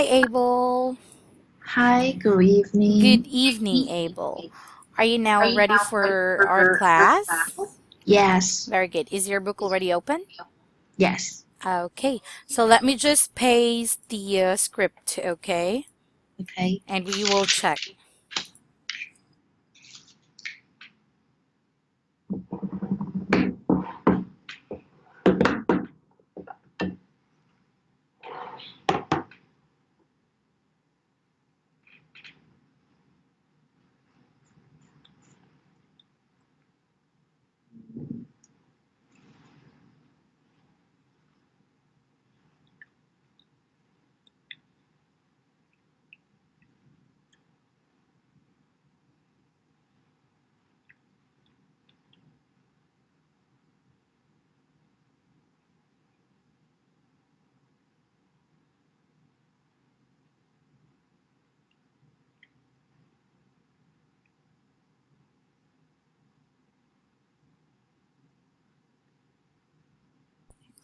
Abel. Hi, good evening. Good evening, Abel. Are you now ready for our class? Yes, Very good. Is your book already open? yes. Okay, so let me just paste the script, okay? Okay, And we will check.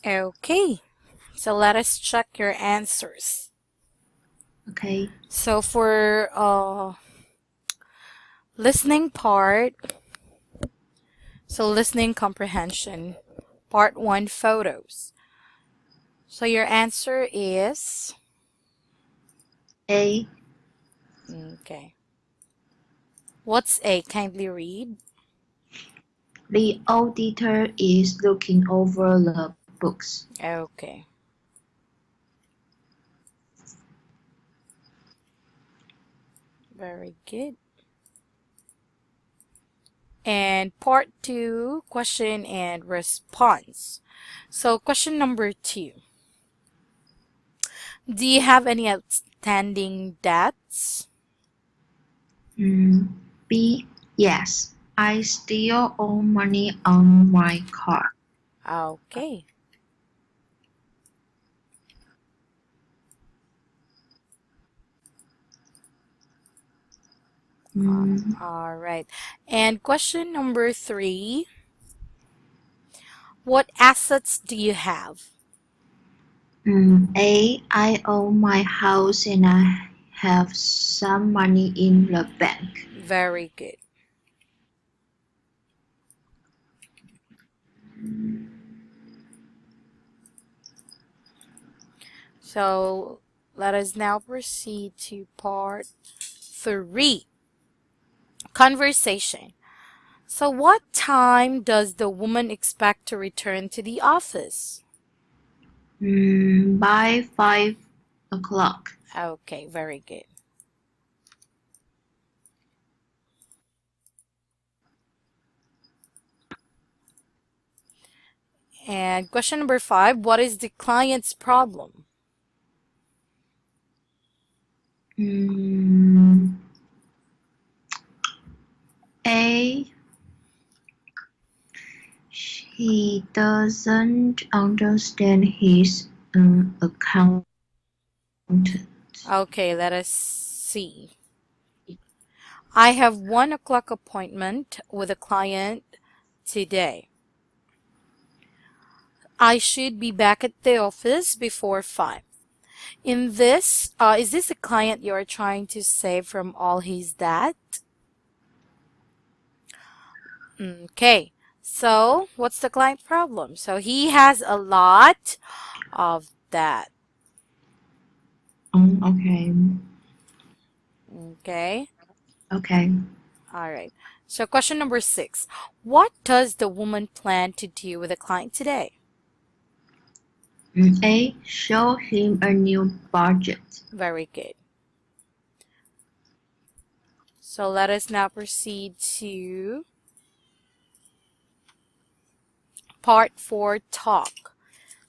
Okay, so let us check your answers. okay, So for listening part, so listening comprehension, part 1 photos. So your answer is A. okay. What's A? Kindly read. The auditor is looking over the books. Okay. Very good. And part 2, question and response. So question number 2. Do you have any outstanding debts? B. Yes, I still owe money on my car. Okay. Mm, All right. And question number 3. What assets do you have? A. I own my house and I have some money in the bank. Very good. So let us now proceed to part 3, conversation. So what time does the woman expect to return to the office? By 5 o'clock. Okay, very good. And question number 5, what is the client's problem? Mm, A. He doesn't understand his account. Okay, let us see. I have 1 o'clock appointment with a client today. I should be back at the office before 5. In this, is this a client you are trying to save from all his debt? Okay, so what's the client problem? So he has a lot of that. Okay. Okay, Okay. all right. So question number 6. What does the woman plan to do with the client today? A. Show him a new budget. Very good. So let us now proceed to part 4, talk.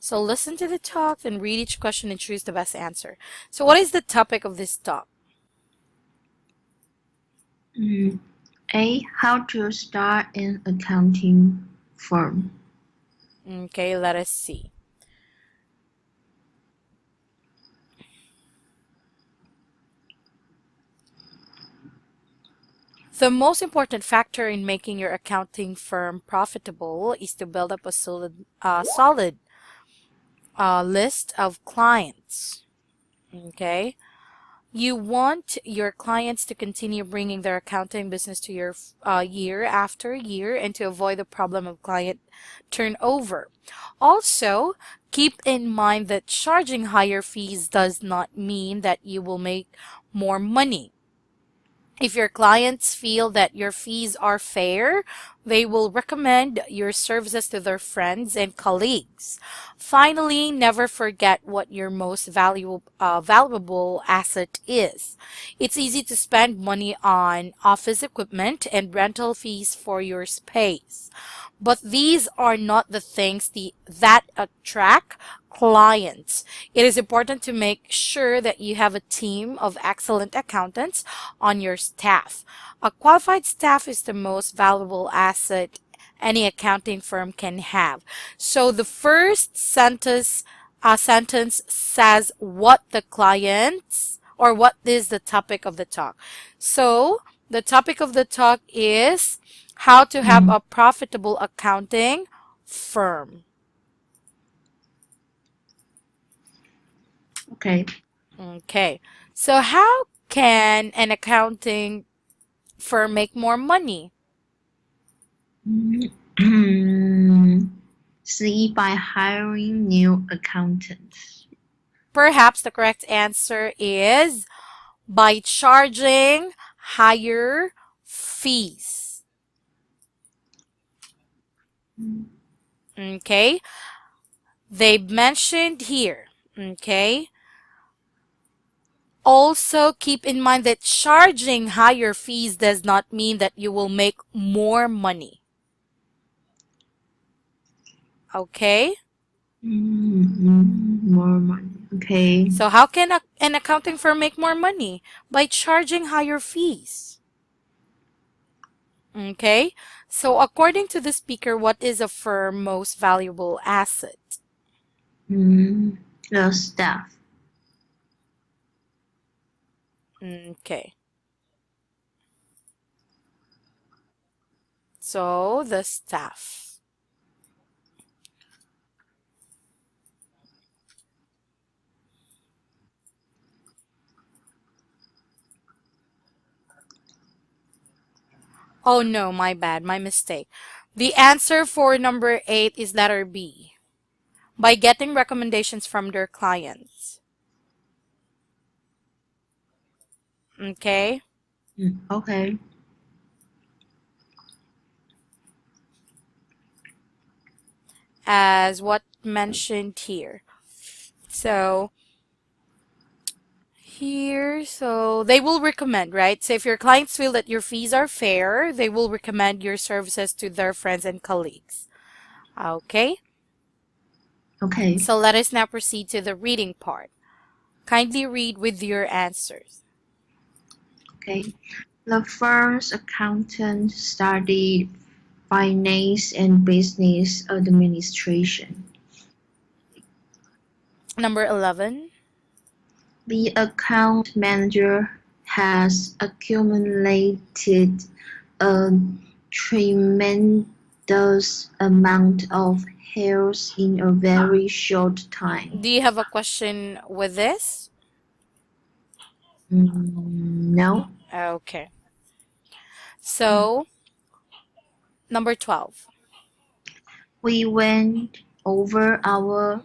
So listen to the talk and read each question and choose the best answer. So what is the topic of this talk? A. How to start an accounting firm. Okay, let us see. The most important factor in making your accounting firm profitable is to build up a solid list of clients. Okay. You want your clients to continue bringing their accounting business to your year after year and to avoid the problem of client turnover. Also, keep in mind that charging higher fees does not mean that you will make more money. If your clients feel that your fees are fair, they will recommend your services to their friends and colleagues. Finally, never forget what your most valuable asset is. It's easy to spend money on office equipment and rental fees for your space. But these are not the things that attract clients. It is important to make sure that you have a team of excellent accountants on your staff. A qualified staff is the most valuable asset any accounting firm can have. So the first sentence says what the clients or what is the topic of the talk. So the topic of the talk is how to have Mm, a profitable accounting firm. okay. Okay. So how can an accounting firm make more money? Mm, See, by hiring new accountants. Perhaps the correct answer is by charging higher fees. Mm, Okay. They mentioned here. Okay. Also, keep in mind that charging higher fees does not mean that you will make more money. Okay? More money. Okay. So, how can an accounting firm make more money? By charging higher fees. Okay? So, according to the speaker, what is a firm most valuable asset? Mm, the staff. Okay. So, the staff. Oh no, my bad, my mistake. The answer for number 8 is letter B. By getting recommendations from their clients. Okay? Okay. As what mentioned here. So, here, so they will recommend, right? So if your clients feel that your fees are fair, they will recommend your services to their friends and colleagues. Okay? Okay. So let us now proceed to the reading part. Kindly read with your answers. Okay. The firm's accountant studied finance and business administration. Number 11. The account manager has accumulated a tremendous amount of health in a very short time. Do you have a question with this? No. Okay. So, number 12. We went over our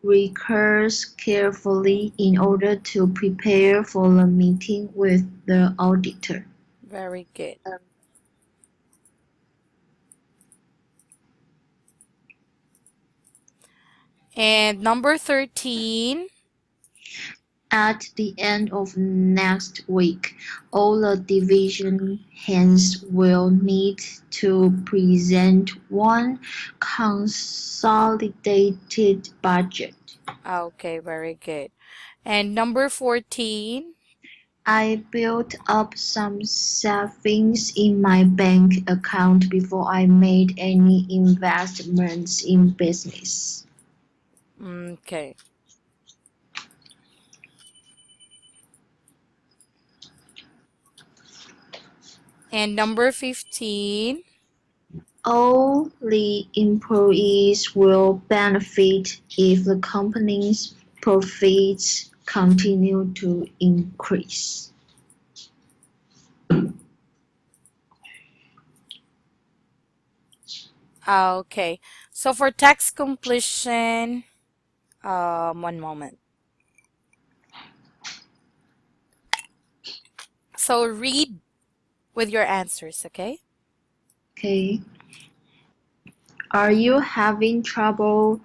records carefully in order to prepare for the meeting with the auditor. Very good. And number 13. At the end of next week, all the division heads will need to present one consolidated budget. Okay, very good. And number 14. I built up some savings in my bank account before I made any investments in business. Okay. And number 15. All the employees will benefit if the company's profits continue to increase. Okay. So for text completion, one moment. So read with your answers, okay? Okay. Are you having trouble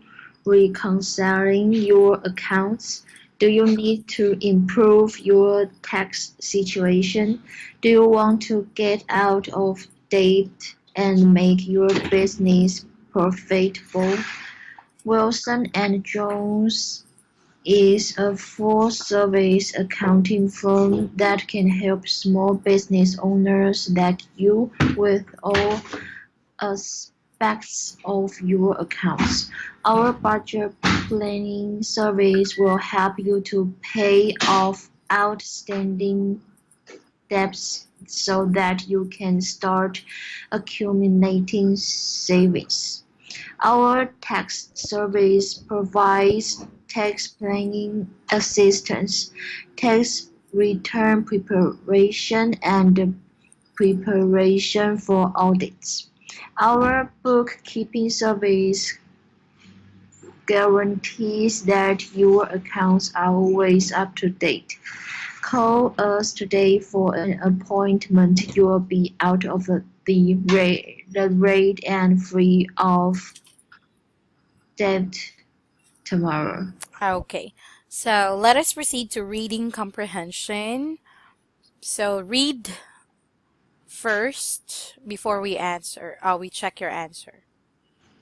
reconciling your accounts? Do you need to improve your tax situation? Do you want to get out of debt and make your business profitable? Wilson and Jones is a full-service accounting firm that can help small business owners like you with all aspects of your accounts. Our budget planning service will help you to pay off outstanding debts so that you can start accumulating savings. Our tax service provides tax planning assistance, tax return preparation, and preparation for audits. Our bookkeeping service guarantees that your accounts are always up to date. Call us today for an appointment. You'll be out of the rate and free of debt tomorrow. Okay. So let us proceed to reading comprehension. So read first before we answer. We check your answer.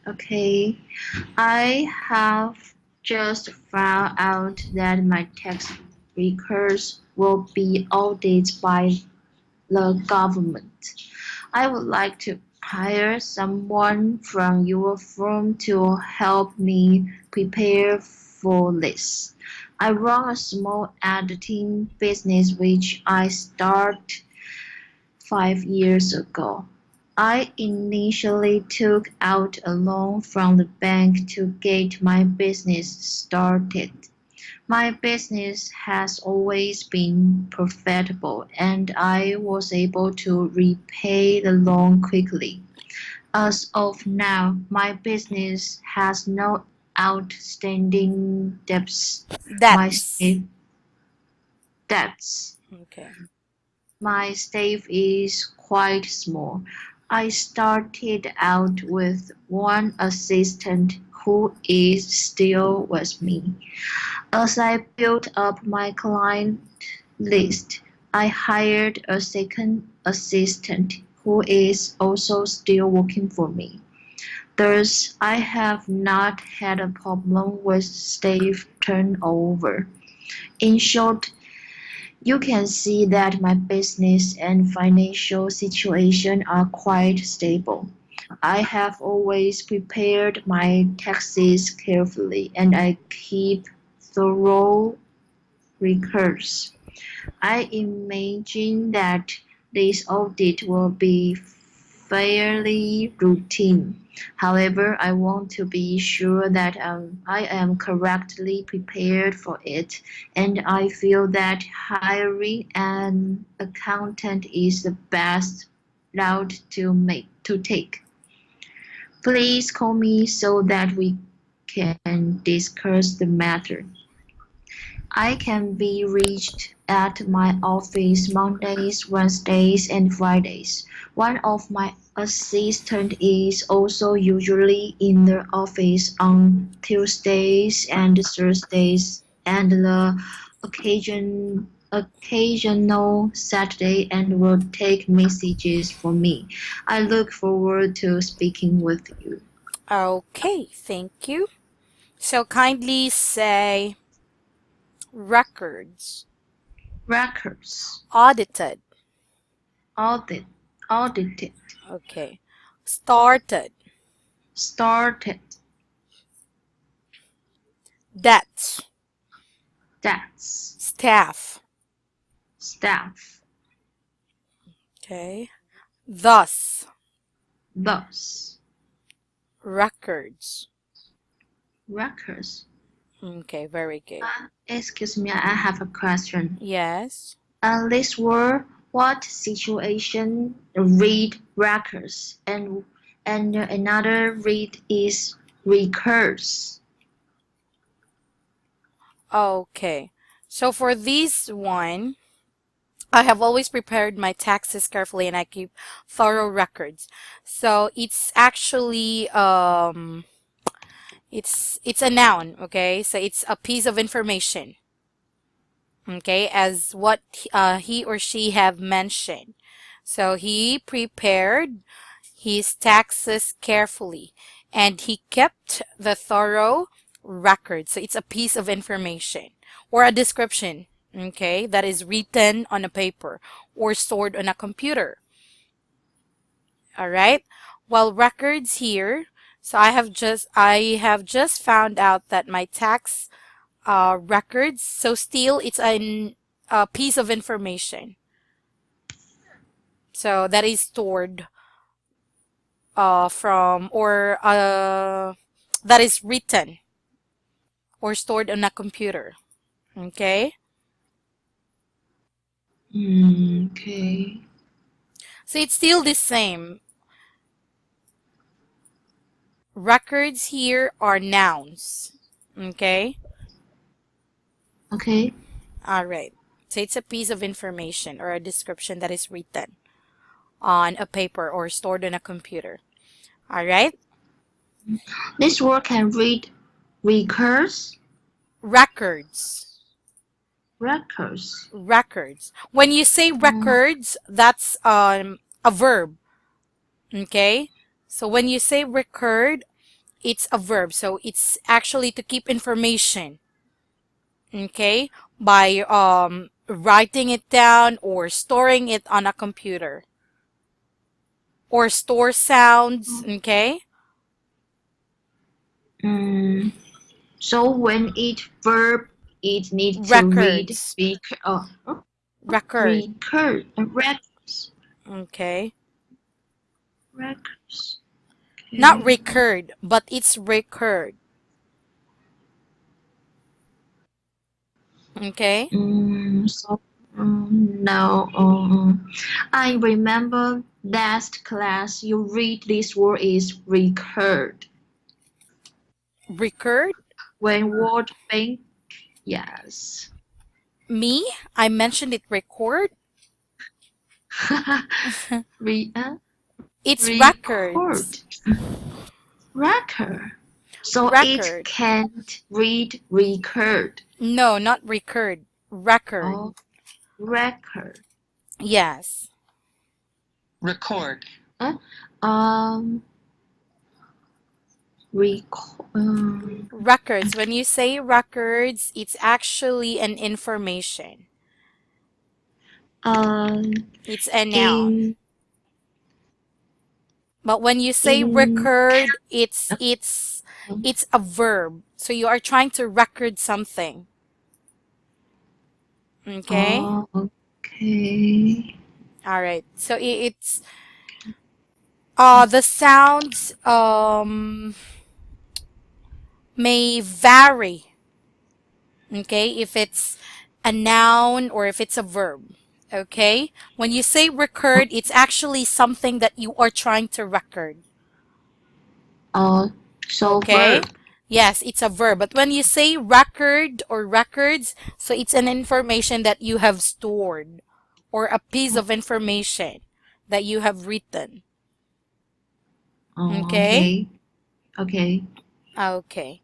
Okay, I have just found out that my tax records will be audited by the government. I would like to hire someone from your firm to help me prepare for this. I run a small editing business which I started 5 years ago. I initially took out a loan from the bank to get my business started. My business has always been profitable and I was able to repay the loan quickly. As of now, my business has no outstanding debts. My That's staff debts. okay. My staff is quite small. I started out with one assistant who is still with me. As I built up my client list, I hired a second assistant who is also still working for me. Thus, I have not had a problem with staff turnover. In short, you can see that my business and financial situation are quite stable. I have always prepared my taxes carefully and I keep thorough records. I imagine that this audit will be fairly routine. However, I want to be sure that I am correctly prepared for it, and I feel that hiring an accountant is the best route to take. Please call me so that we can discuss the matter. I can be reached at my office Mondays, Wednesdays, and Fridays. One of my assistants is also usually in the office on Tuesdays and Thursdays and the occasional Saturday and will take messages for me. I look forward to speaking with you. Okay, thank you. So kindly say records, Records. audited. Audit. Audited. Okay. Started, Started. debts, Debts. staff. Staff. Okay. Thus, Thus. records. Records. Okay, very good. Excuse me, I have a question. Yes. This word, what situation read records and another read is recurs. Okay. So for this one, I have always prepared my taxes carefully and I keep thorough records. So it's actually it's a noun, okay? So it's a piece of information, okay, as what he or she have mentioned. So he prepared his taxes carefully and he kept the thorough record. So it's a piece of information or a description, okay, that is written on a paper or stored on a computer. All right. Well, records here. So I have just found out that my tax records. So still, it's a piece of information. So that is stored from or that is written or stored on a computer. Okay. Okay. So it's still the same. Records here are nouns. Okay. Okay. All right. So it's a piece of information or a description that is written on a paper or stored on a computer. All right. This word can read recurs, Records. records. Records. When you say Uh, records, that's a verb. Okay? So when you say record, it's a verb. So it's actually to keep information. Okay? By writing it down or storing it on a computer. Or store sounds. Okay? mm, so when it verb, it needs to read Records. Record. records, Okay? records. Not Okay. recurred, but it's recurred. Okay? So no. I remember last class you read this word is recurred. Recurred. When word bank, yes. Me? I mentioned it record. Re, It's records. record, record. So it Record. can't read record. No, not recurred. Record. Oh, record. Yes. Record. Um, record. Records. When you say records, it's actually an information. Um, It's a noun. in But when you say in. record, it's a verb. So you are trying to record something. Okay? Oh, okay. All right. So it's the sounds may vary. Okay? If it's a noun or if it's a verb. Okay? When you say record, it's actually something that you are trying to record. Uh, so Okay? verb. Yes, it's a verb. But when you say record or records, so it's an information that you have stored or a piece of information that you have written. Oh, Okay? okay. Okay. Okay.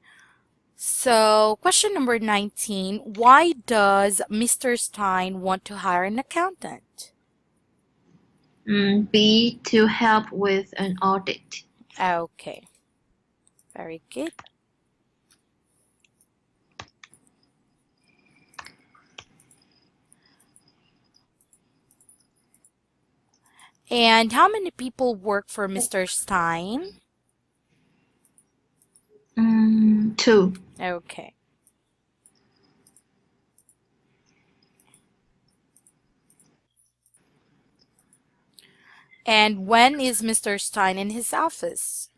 So, question number 19. Why does Mr. Stein want to hire an accountant? B, to help with an audit. Okay. Very good. And how many people work for Mr. Stein? 2. Okay. And when is Mr. Stein in his office?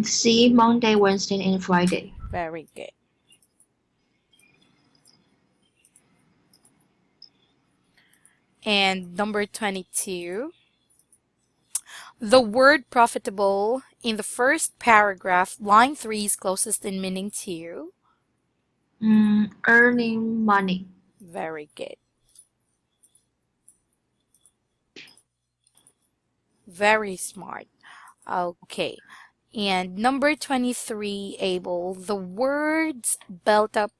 C, Monday, Wednesday, and Friday. Very good. And number 22. The word profitable in the first paragraph, line 3 is closest in meaning to. Earning money. Very good. Very smart. Okay. And number 23, Abel, the words built up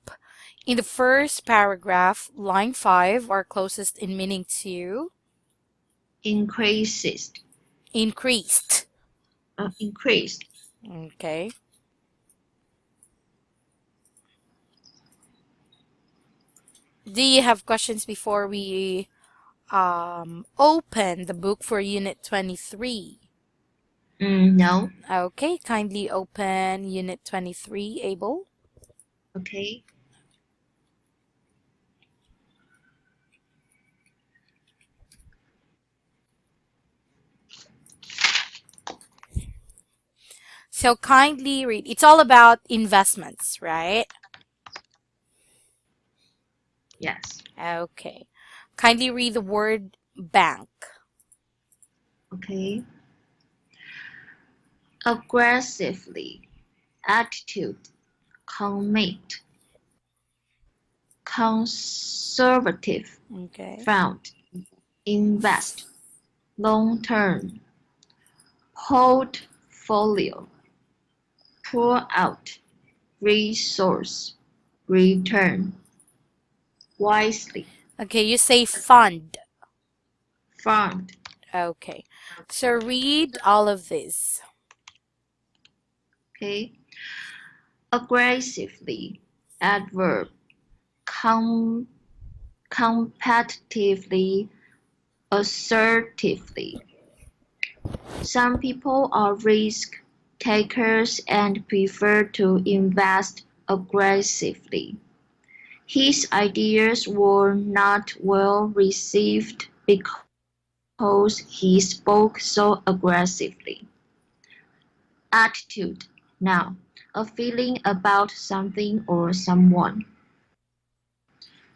in the first paragraph, line 5, are closest in meaning to. Increased. Increased. Increased. Okay. Do you have questions before we open the book for Unit 23? No. Okay, kindly open Unit 23, Abel. Okay. So kindly read. It's all about investments, right? Yes. Okay. Kindly read the word bank. Okay. Aggressively. Attitude. Commit. Conservative. Okay. Found. Invest. Long term. Portfolio. Pour out. Resource. Return. Wisely. Okay, you say fund. Fund. Okay. So read all of this. Okay. Aggressively. Adverb. Com- competitively. Assertively. Some people are risk takers and prefer to invest aggressively. His ideas were not well received because he spoke so aggressively. Attitude. Now, a feeling about something or someone.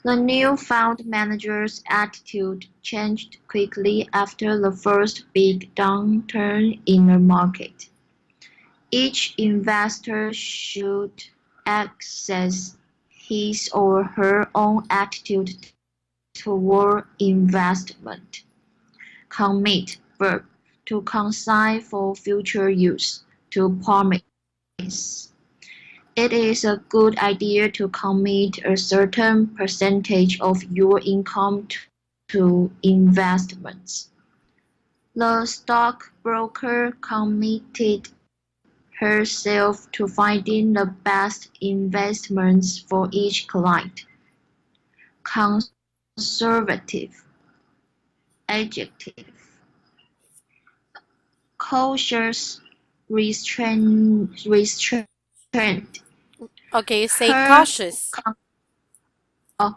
The new-found manager's attitude changed quickly after the first big downturn in the market. Each investor should assess his or her own attitude toward investment. Commit, verb, to consign for future use, to promise. It is a good idea to commit a certain percentage of your income to investments. The stockbroker committed herself to finding the best investments for each client. Conservative. Adjective. Cautious. Restrained. Okay, you say Her cautious.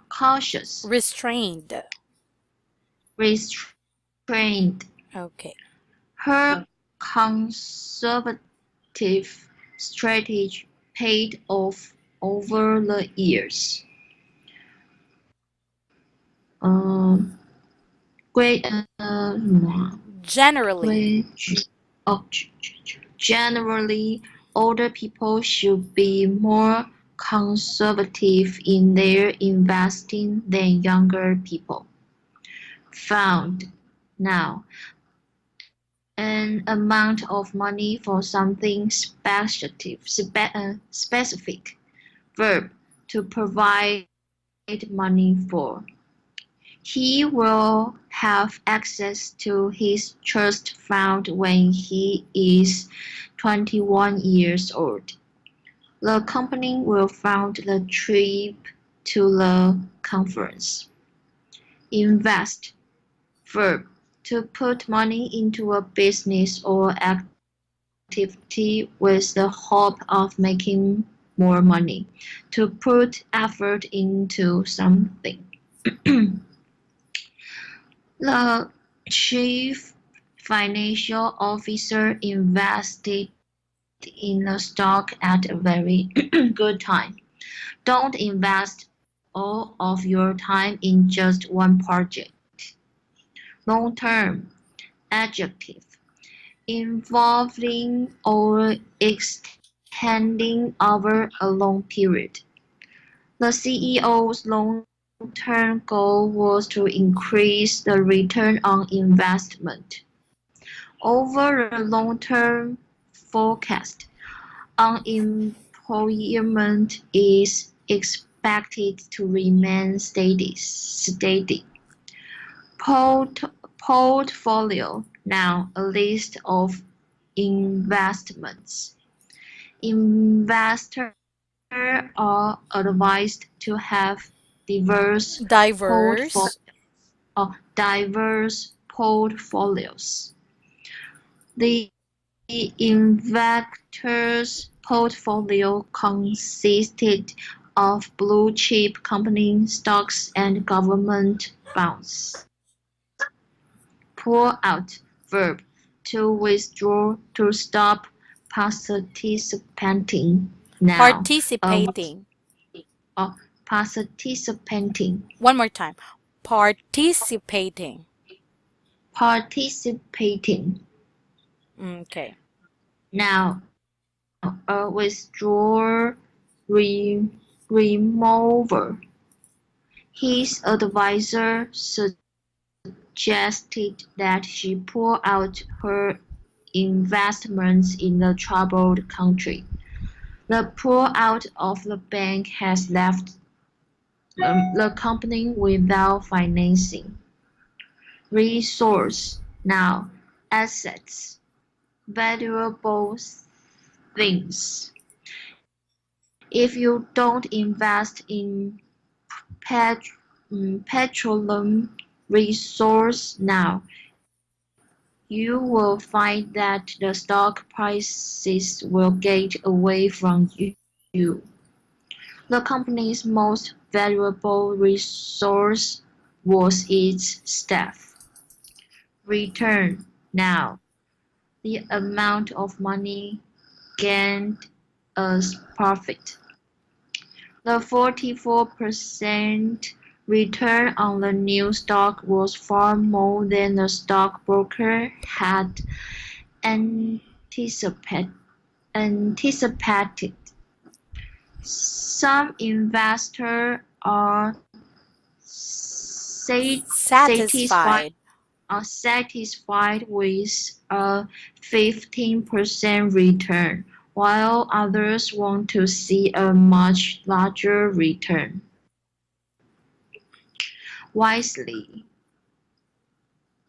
cautious. Restrained. Restrained. Okay. Her conservative strategy paid off over the years. Um, great, Generally. oh, generally, older people should be more conservative in their investing than younger people. Found. Now, an amount of money for something specific. Verb, to provide money for. He will have access to his trust fund when he is 21 years old. The company will fund the trip to the conference. Invest. Verb, to put money into a business or activity with the hope of making more money. To put effort into something. The chief financial officer investigated in a stock at a very good time. Don't invest all of your time in just one project. Long term adjective involving or extending over a long period. The CEO's long-term goal was to increase the return on investment. Over a long-term forecast, unemployment is expected to remain steady. Port- Portfolio now a list of investments. Investors are advised to have diverse portfo- Diverse. diverse portfolios. The investor's portfolio consisted of blue-chip company stocks and government bonds. Pull out verb to withdraw to stop participating now. Participating. Uh, Participating. One more time. Participating. Participating. Okay. Now, withdraw remover. His advisor suggested that she pull out her investments in the troubled country. The pull-out of the bank has left the company without financing. Resource now assets, valuable things. If you don't invest in pet, petroleum resource now, you will find that the stock prices will get away from you. The company's most valuable resource was its staff. Return now the amount of money gained as profit. The 44% return on the new stock was far more than the stockbroker had anticipated. Some investors are satisfied Satisfied. satisfied with a 15% return, while others want to see a much larger return. Wisely.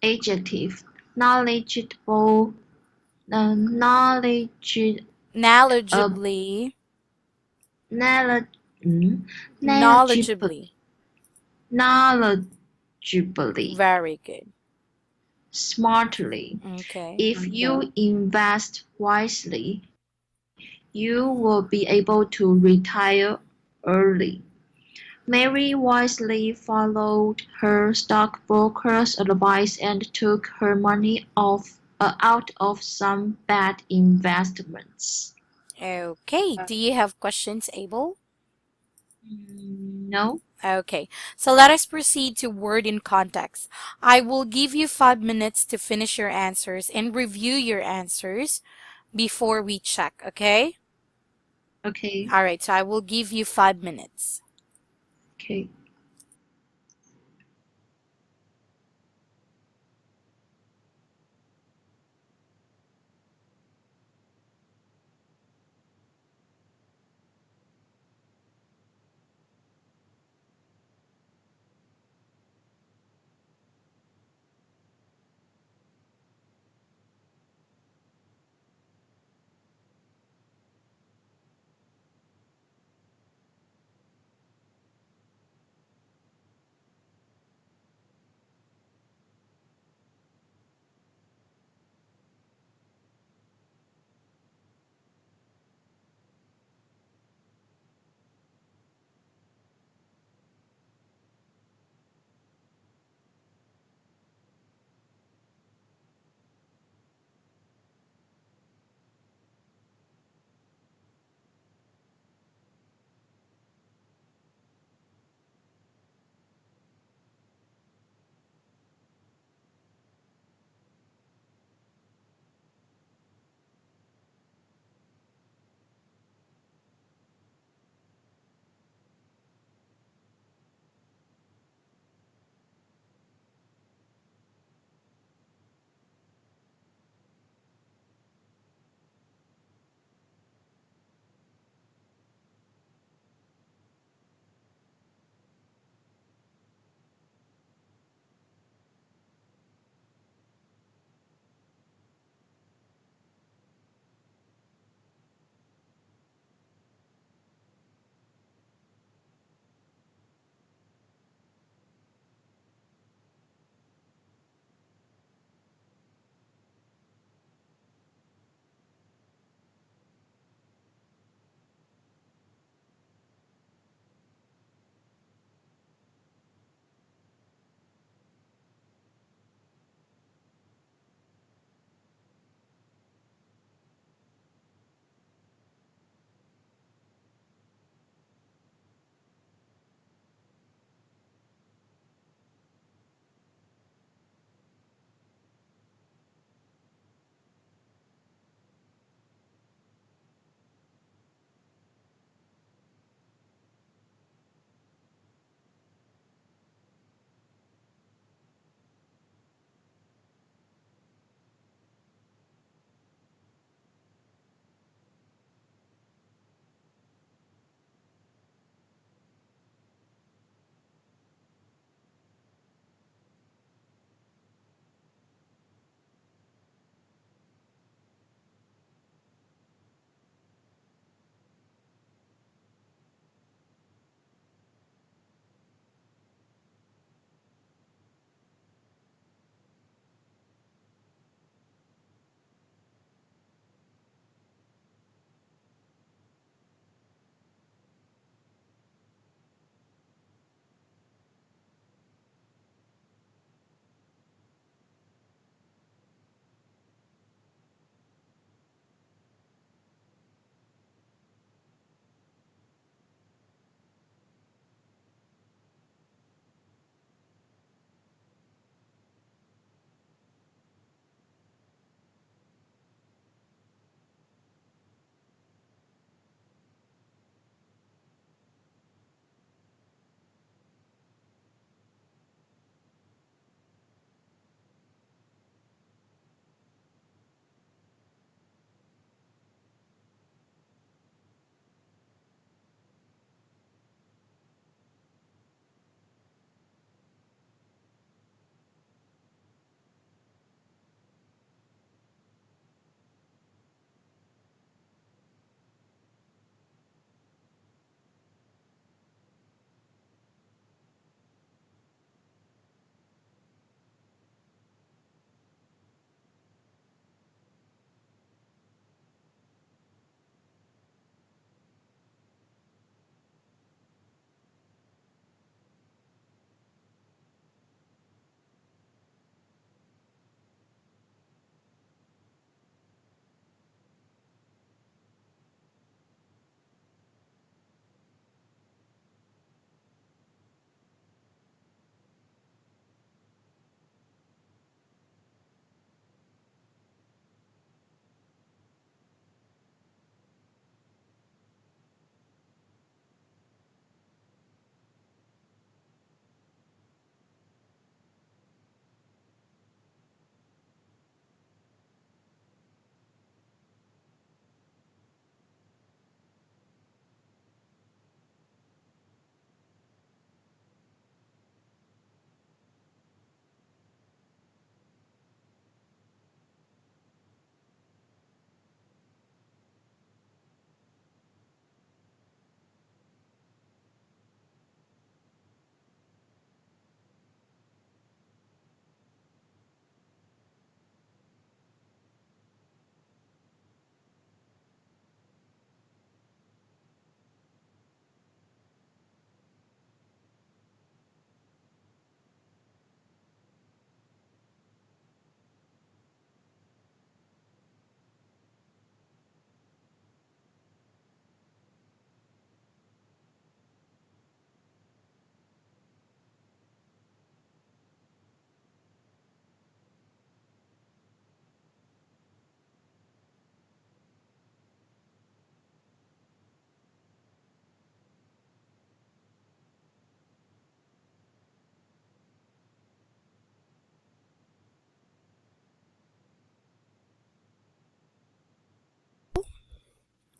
Adjective. Knowledgeable. Knowledge. Uh, Knowledgeably. knowledgeably. Knowledgeably. Knowledgeably. Very good. Smartly. Okay. If you invest wisely, you will be able to retire early. Mary wisely followed her stockbroker's advice and took her money out of some bad investments. Okay. Do you have questions, Abel? No? Okay, so let us proceed to word in context. I will give you 5 minutes to finish your answers and review your answers before we check, okay? Okay. All right, so I will give you 5 minutes. Okay.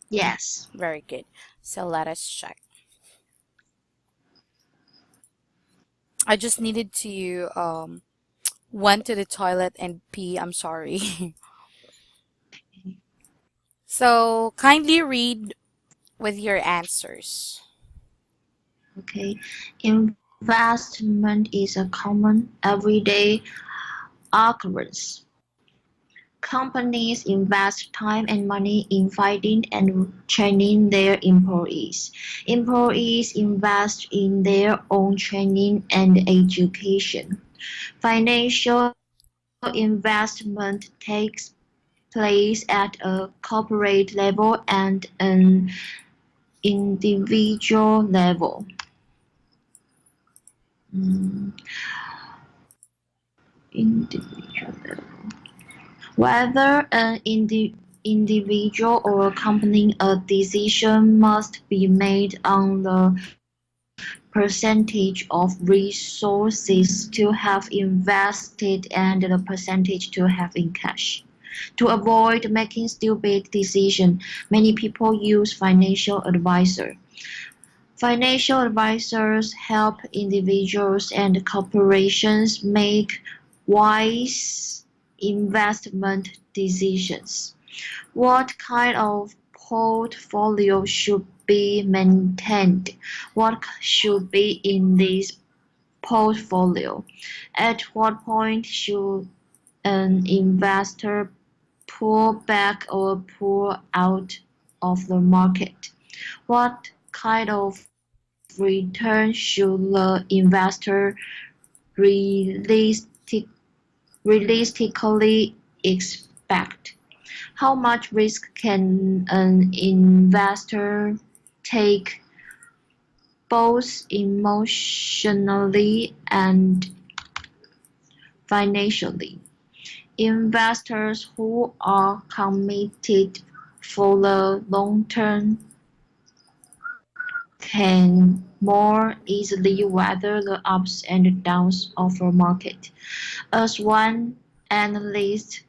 Yes. Very good. So let us check. I just needed to went to the toilet and pee. I'm sorry. So kindly read with your answers. Okay. Investment is a common everyday occurrence. Companies invest time and money in finding and training their employees. Employees invest in their own training and education. Financial investment takes place at a corporate level and an individual level. Mm, individual level. Whether an individual or company, a decision must be made on the percentage of resources to have invested and the percentage to have in cash. To avoid making stupid decisions, many people use financial advisor. Financial advisors help individuals and corporations make wise investment decisions. What kind of portfolio should be maintained? What should be in this portfolio? At what point should an investor pull back or pull out of the market? What kind of return should the investor realistic, realistically expect? How much risk can an investor take both emotionally and financially? Investors who are committed for the long term can more easily weather the ups and downs of a market. As one analyst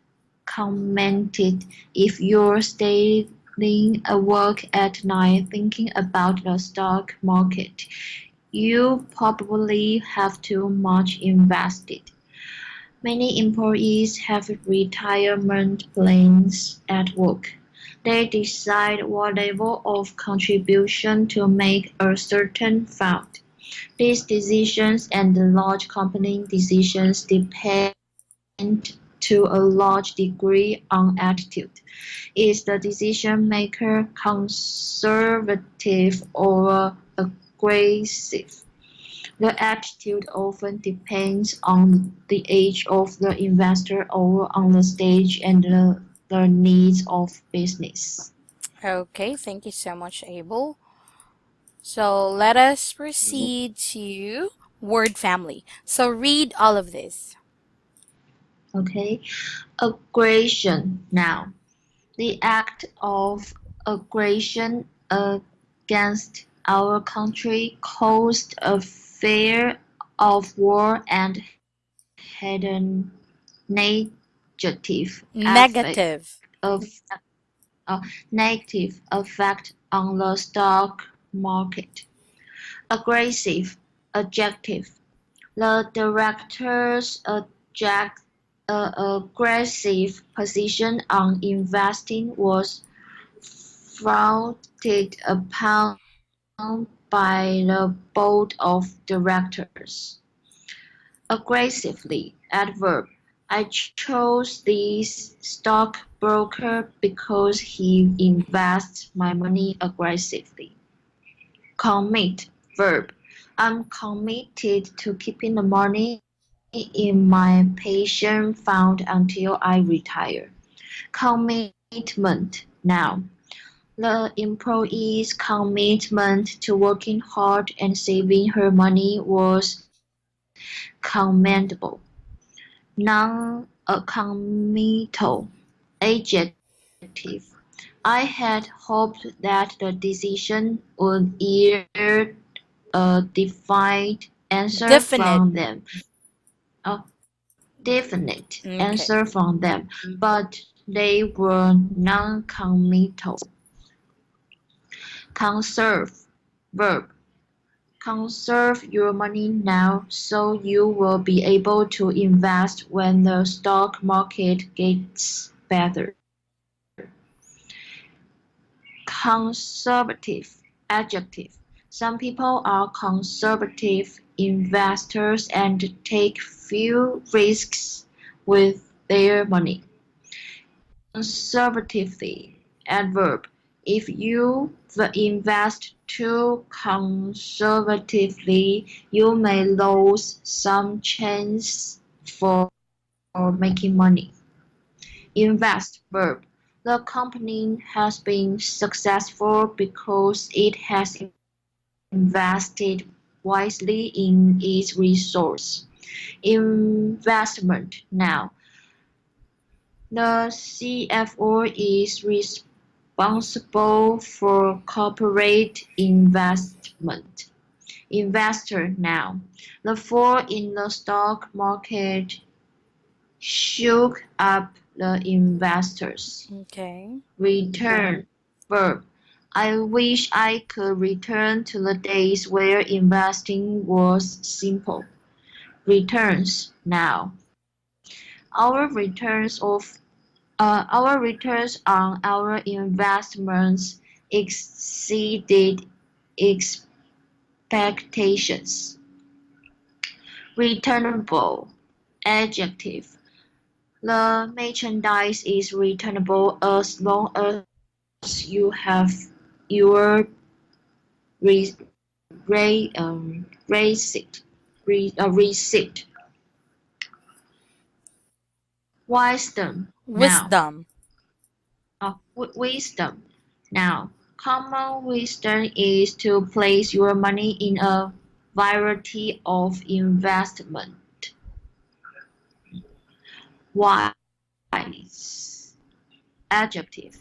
commented, if you're staying awake at night thinking about the stock market, you probably have too much invested. Many employees have retirement plans at work. They decide what level of contribution to make a certain fund. These decisions and the large company decisions depend to a large degree on attitude. Is the decision maker conservative or aggressive? The attitude often depends on the age of the investor or on the stage and the needs of business. Okay, thank you so much, Abel. So let us proceed to word family. So read all of this. Okay, aggression now. The act of aggression against our country caused a fear of war and had a negative effect, Negative. negative effect on the stock market. Aggressive adjective. The director's aggressive position on investing was frowned upon by the board of directors. Aggressively, adverb: I chose this stockbroker because he invests my money aggressively. Commit, verb: I'm committed to keeping the money in my pension fund until I retire. Commitment, noun: the employee's commitment to working hard and saving her money was commendable. Non-committal adjective: I had hoped that the decision would yield a definite answer Definite. from them, a definite Okay. answer from them, but they were non-committal. Conserve. Verb. Conserve your money now so you will be able to invest when the stock market gets better. Conservative. Adjective. Some people are conservative investors and take few risks with their money. Conservatively. Adverb. If you invest too conservatively, you may lose some chance for making money. Invest. Verb. The company has been successful because it has invested wisely in its resource. Investment. Now, the CFO is responsible for corporate investment. Investor. Now, the fall in the stock market shook up the investors. Okay. Return. Verb. I wish I could return to the days where investing was simple. Returns. Now, our returns of our returns on our investments exceeded expectations. Returnable. Adjective. The merchandise is returnable as long as you have your re- receipt. Receipt. Wisdom. Now. Wisdom. Wisdom. Now, common wisdom is to place your money in a variety of investment. Wise. Adjective.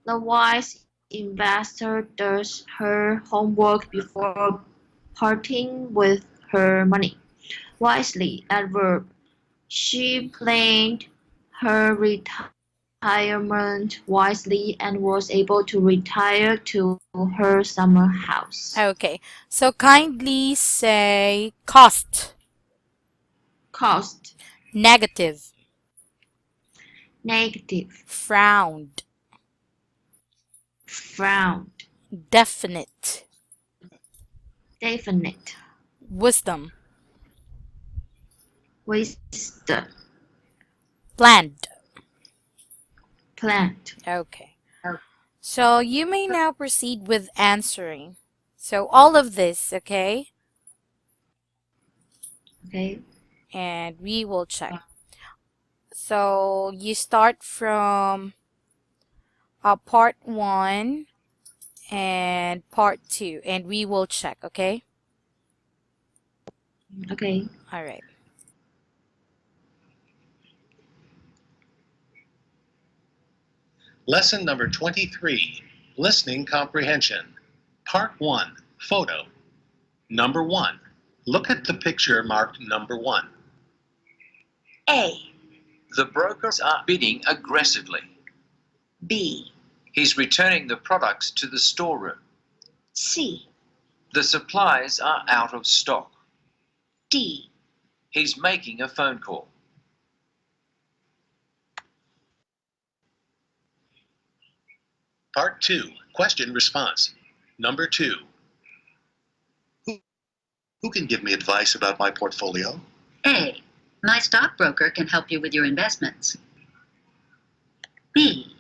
The wise investor does her homework before parting with her money. Wisely. Adverb. She planned her retirement wisely and was able to retire to her summer house. Okay. So kindly say cost. Cost. Negative. Negative. Frowned. Frowned. Definite. Definite. Wisdom. Wisdom. Planned. Planned. Okay. So you may now proceed with answering. So all of this, okay? Okay. And we will check. So you start from part one and part two, and we will check, okay? Okay. All right. Lesson number 23, Listening Comprehension. Part 1, Photo. Number 1, look at the picture marked number 1. A. The brokers are bidding aggressively. B. He's returning the products to the storeroom. C. The supplies are out of stock. D. He's making a phone call. Part 2, Question Response. Number 2, who can give me advice about my portfolio? A. My stockbroker can help you with your investments. B.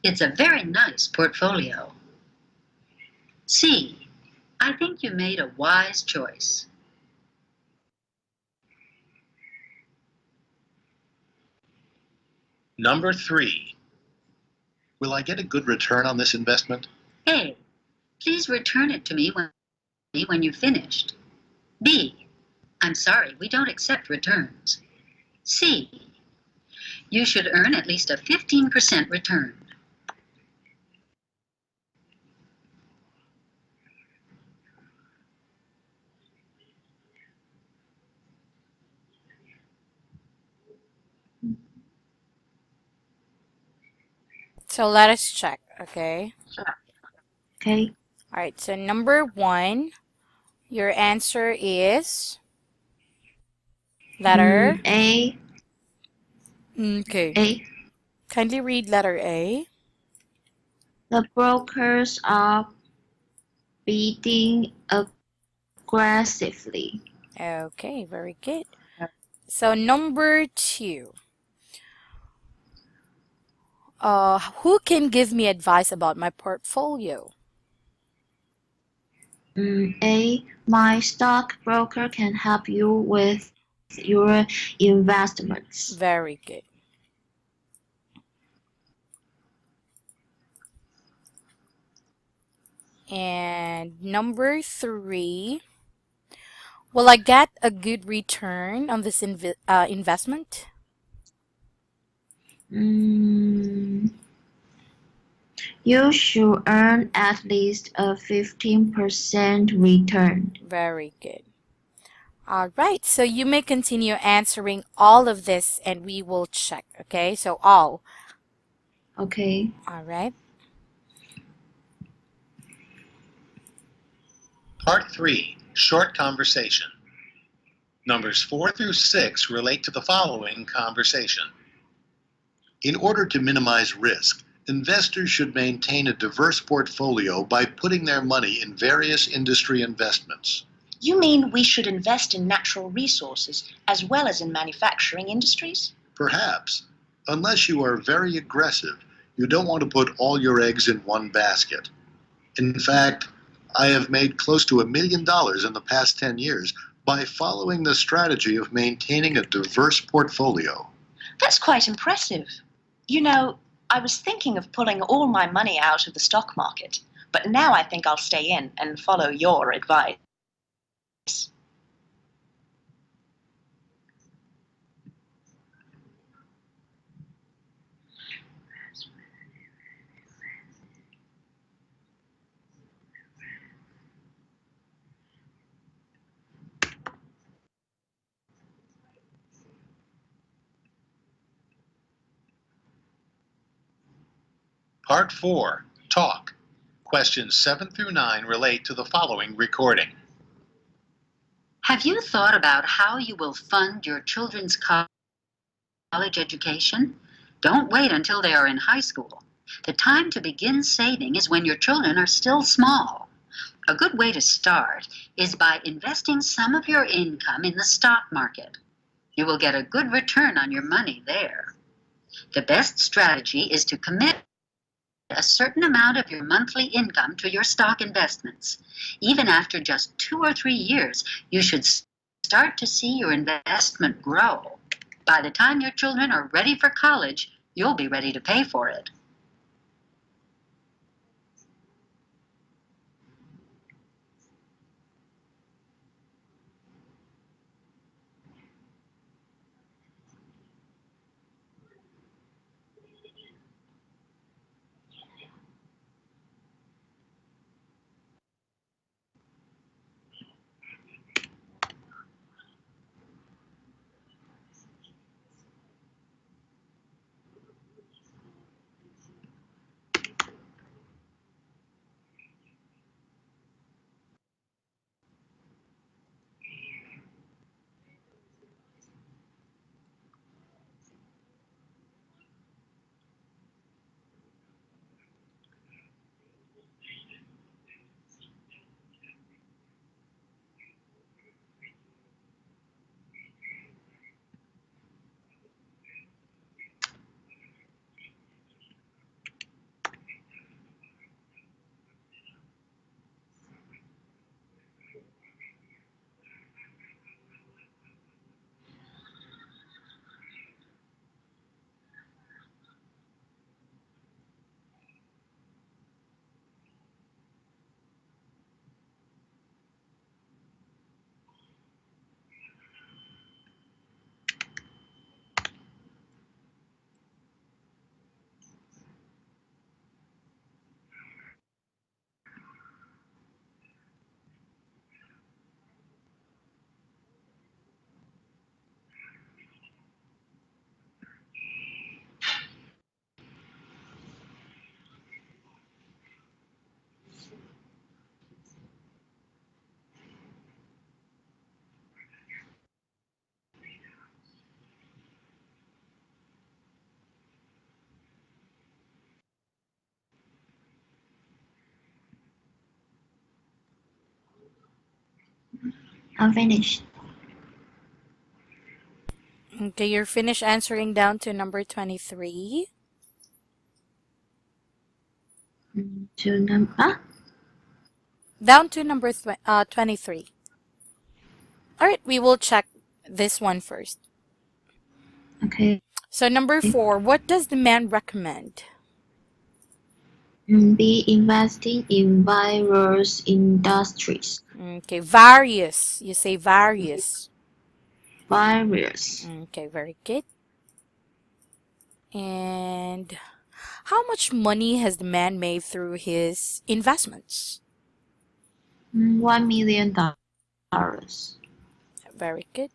It's a very nice portfolio. C. I think you made a wise choice. Number 3, will I get a good return on this investment? A. Please return it to me when you've finished. B. I'm sorry, we don't accept returns. C. You should earn at least a 15% return. So let us check, okay? Okay. All right, so number one, your answer is letter. A. Okay. A. Kindly read letter A. The brokers are bidding aggressively. Okay, very good. So number two, who can give me advice about my portfolio? A. My stockbroker can help you with your investments. Very good. And number three, will I get a good return on this investment? Mm, you should earn at least a 15% return. Very good. All right, so you may continue answering all of this and we will check. Okay, so all. Okay. All right. Part 3, short conversation. Numbers 4 through 6 relate to the following conversation. In order to minimize risk, investors should maintain a diverse portfolio by putting their money in various industry investments. You mean we should invest in natural resources as well as in manufacturing industries? Perhaps, unless you are very aggressive, you don't want to put all your eggs in one basket. In fact, I have made close to $1 million in the past 10 years by following the strategy of maintaining a diverse portfolio. That's quite impressive. You know, I was thinking of pulling all my money out of the stock market, but now I think I'll stay in and follow your advice. Part 4, talk. Questions 7 through 9 relate to the following recording. Have you thought about how you will fund your children's college education? Don't wait until they are in high school. The time to begin saving is when your children are still small. A good way to start is by investing some of your income in the stock market. You will get a good return on your money there. The best strategy is to commit a certain amount of your monthly income to your stock investments. Even after just 2 or 3 years, you should start to see your investment grow. By the time your children are ready for college, you'll be ready to pay for it. I'm finished. Okay, you're finished answering down to number 23. To number. Down to number 23. All right, we will check this one first. Okay. So number 4, what does the man recommend? Be investing in various industries. Okay, various. You say various. Various. Okay, very good. And how much money has the man made through his investments? $1 million. Very good.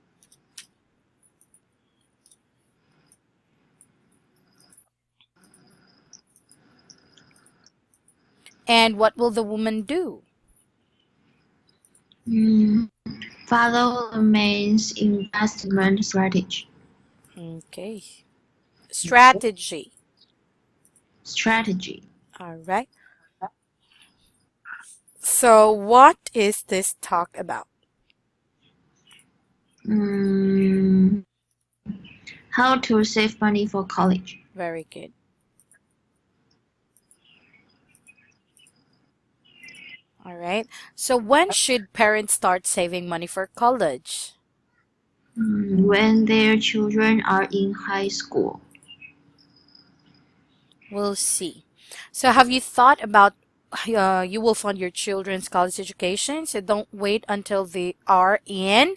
And what will the woman do? Follow the man's investment strategy. Okay. Strategy. Strategy. All right. So what is this talk about? How to save money for college. Very good. All right. So when should parents start saving money for college? When their children are in high school. We'll see. So have you thought about you will fund your children's college education? So don't wait until they are in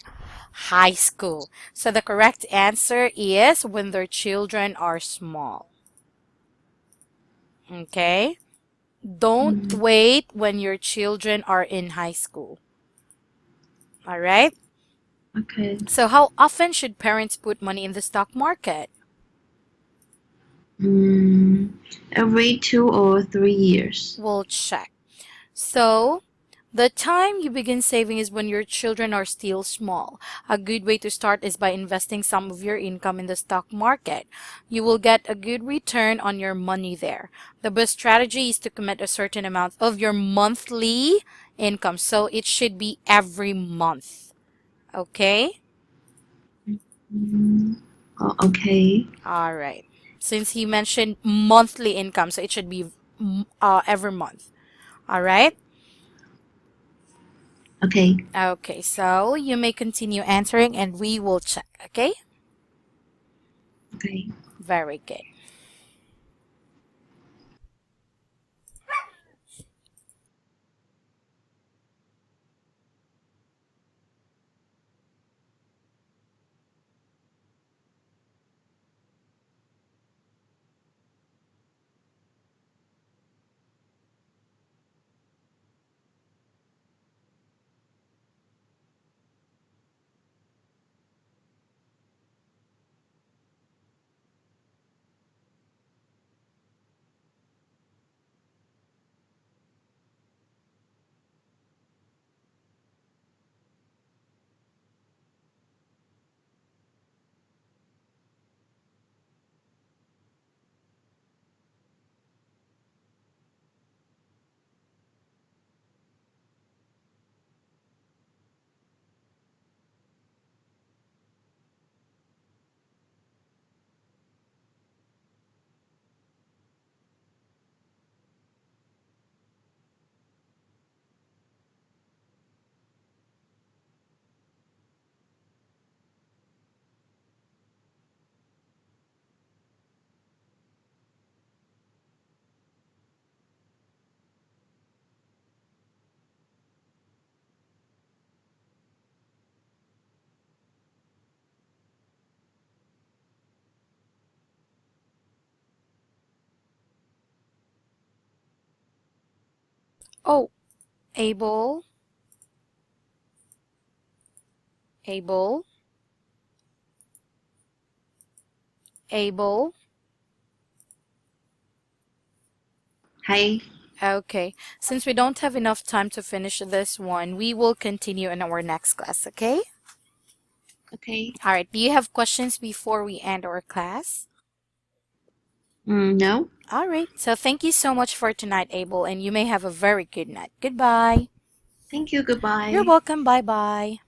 high school. So the correct answer is when their children are small. Okay? Don't wait when your children are in high school. All right? Okay. So how often should parents put money in the stock market? Every 2 or 3 years. We'll check. So the time you begin saving is when your children are still small. A good way to start is by investing some of your income in the stock market. You will get a good return on your money there. The best strategy is to commit a certain amount of your monthly income. So it should be every month. Okay? Okay. All right. Since he mentioned monthly income, so it should be every month. All right? Okay. Okay, so you may continue answering and we will check, okay? Okay. Very good. Oh, Abel, Abel, Abel. Hi. Okay, since we don't have enough time to finish this one, we will continue in our next class, okay? Okay. All right, do you have questions before we end our class? No. All right, so thank you so much for tonight, Abel, and you may have a very good night. Goodbye. Thank you. Goodbye. You're welcome. Bye-bye.